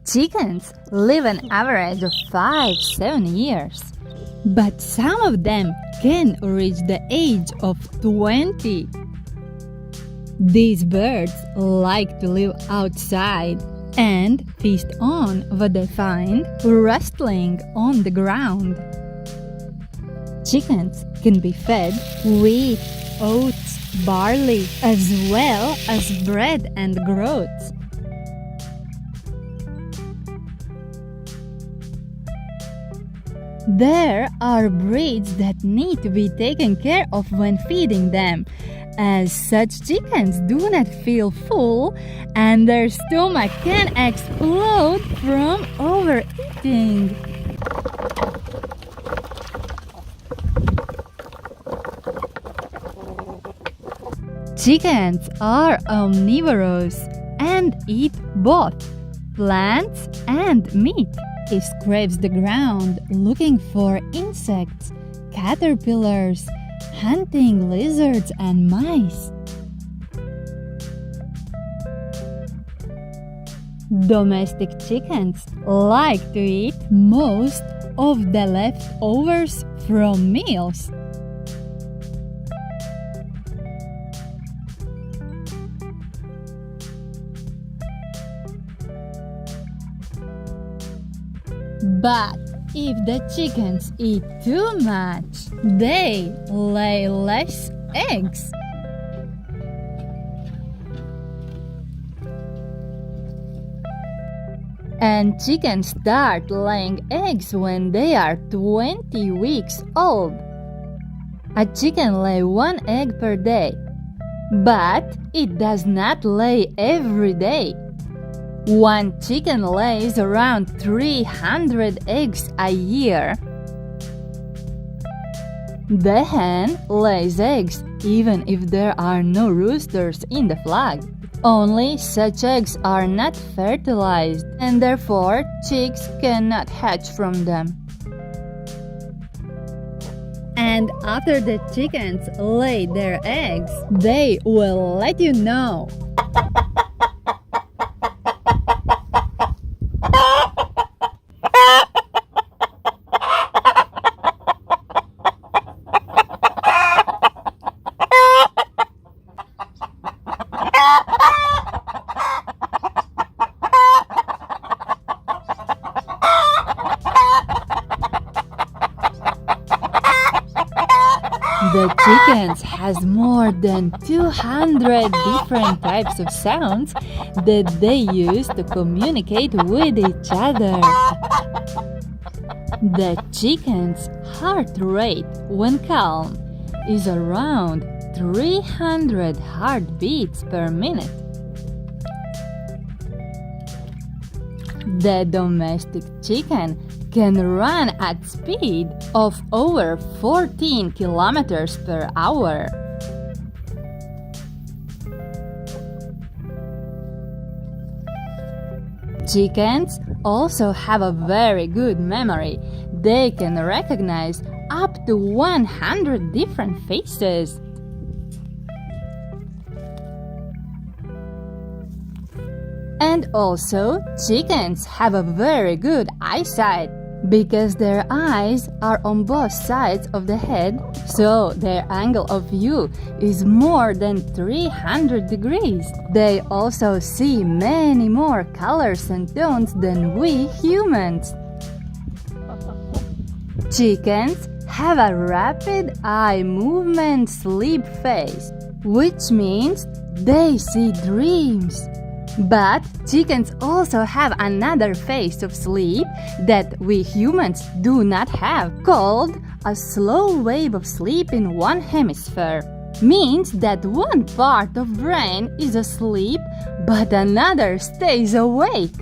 Chickens live an average of 5-7 years, but some of them can reach the age of 20. These birds like to live outside and feast on what they find rustling on the ground. Chickens can be fed wheat, oats, barley, as well as bread and groats. There are breeds that need to be taken care of when feeding them, as such chickens do not feel full and their stomach can explode from overeating. Chickens are omnivorous and eat both plants and meat. It scrapes the ground looking for insects, caterpillars, hunting lizards and mice. Domestic chickens like to eat most of the leftovers from meals. But if the chickens eat too much, they lay less eggs. And chickens start laying eggs when they are 20 weeks old. A chicken lays 1 egg per day, but it does not lay every day. One chicken lays around 300 eggs a year. The hen lays eggs even if there are no roosters in the flock. Only such eggs are not fertilized, and therefore chicks cannot hatch from them. And after the chickens lay their eggs, they will let you know. The chickens has more than 200 different types of sounds that they use to communicate with each other. The chicken's heart rate when calm is around 300 heartbeats per minute. The domestic chicken can run at speed of over 14 kilometers per hour. Chickens also have a very good memory. They can recognize up to 100 different faces. And also, chickens have a very good eyesight because their eyes are on both sides of the head, so their angle of view is more than 300 degrees. They also see many more colors and tones than we humans. Chickens have a rapid eye movement sleep phase, which means they see dreams. But chickens also have another phase of sleep that we humans do not have, called a slow wave of sleep in one hemisphere. Means that one part of brain is asleep, but another stays awake.